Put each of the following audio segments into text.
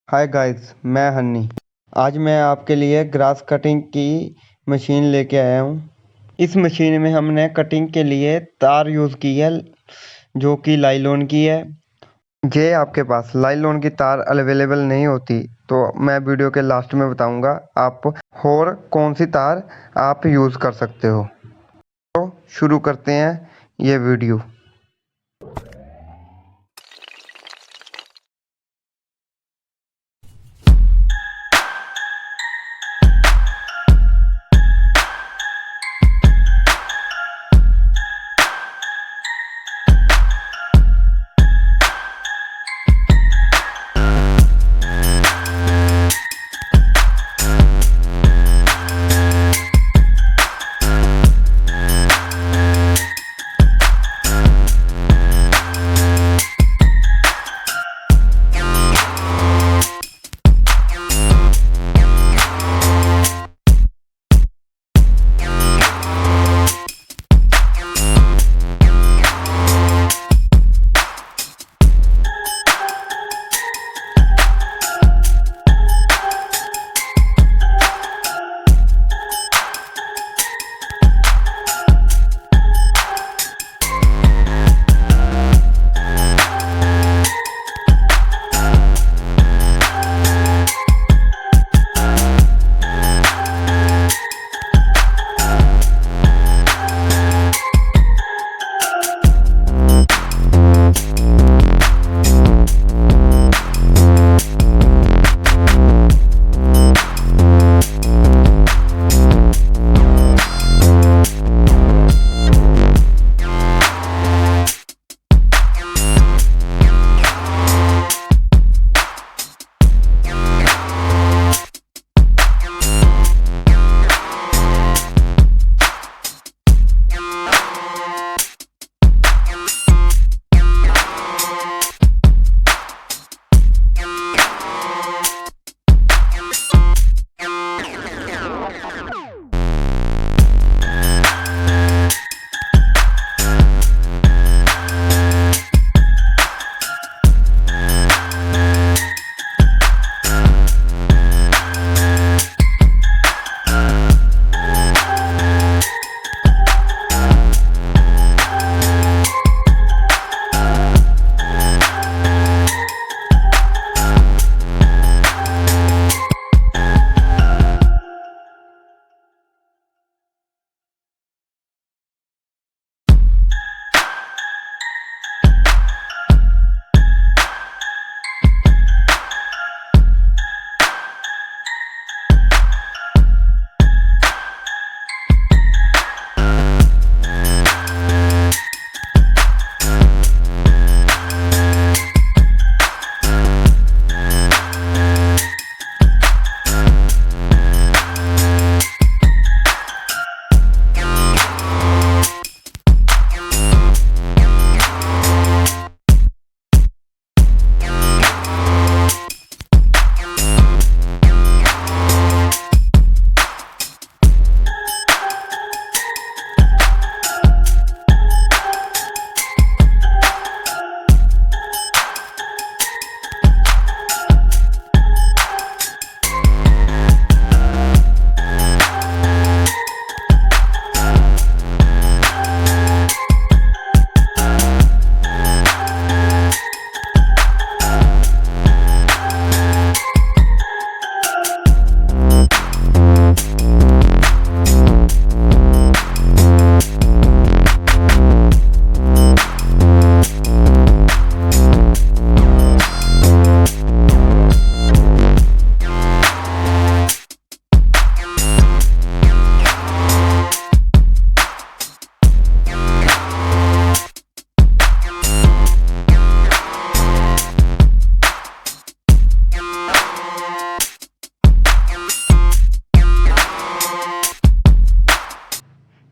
Hi guys, मैं हन्नी। आज मैं आपके लिए ग्रास कटिंग की मशीन लेके आया हूँ। इस मशीन में हमने कटिंग के लिए तार यूज़ की है जो कि लाइलॉन की है। ये आपके पास लाइलॉन की तार अवेलेबल नहीं होती तो मैं वीडियो के लास्ट में बताऊंगा आप और कौन सी तार आप यूज़ कर सकते हो। तो शुरू करते हैं ये वीडियो।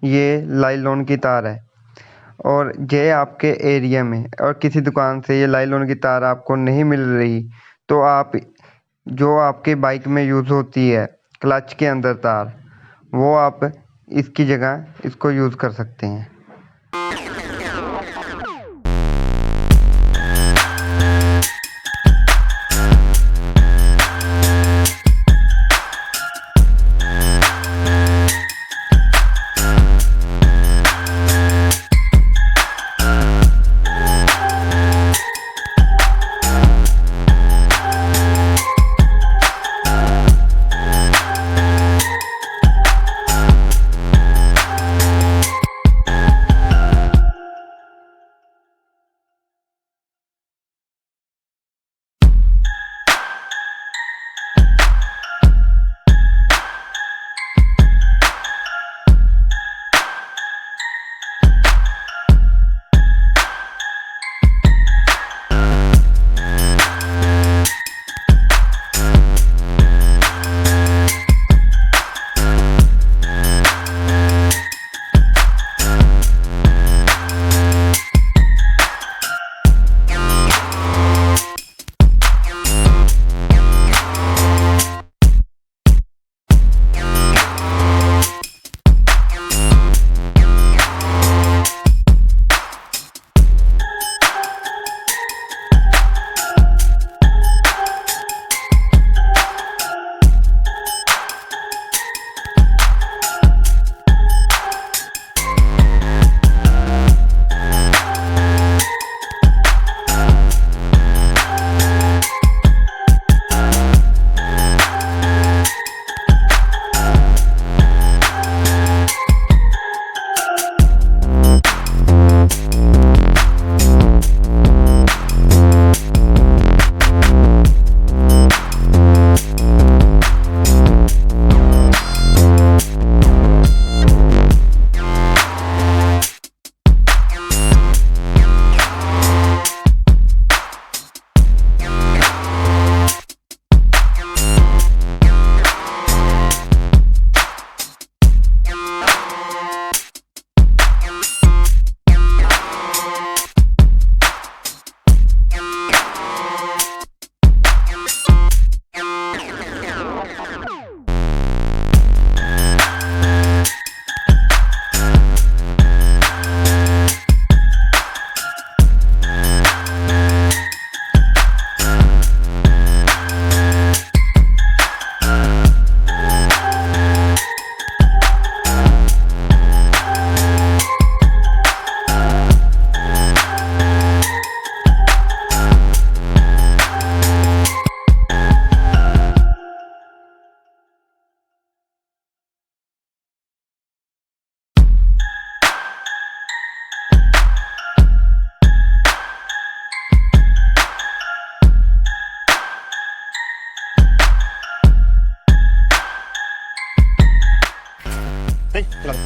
ये लाइलॉन की तार है और ये आपके एरिया में और किसी दुकान से ये लाइलॉन की तार आपको नहीं मिल रही तो आप जो आपके बाइक में यूज़ होती है क्लच के अंदर तार, वो आप इसकी जगह इसको यूज़ कर सकते हैं। Ini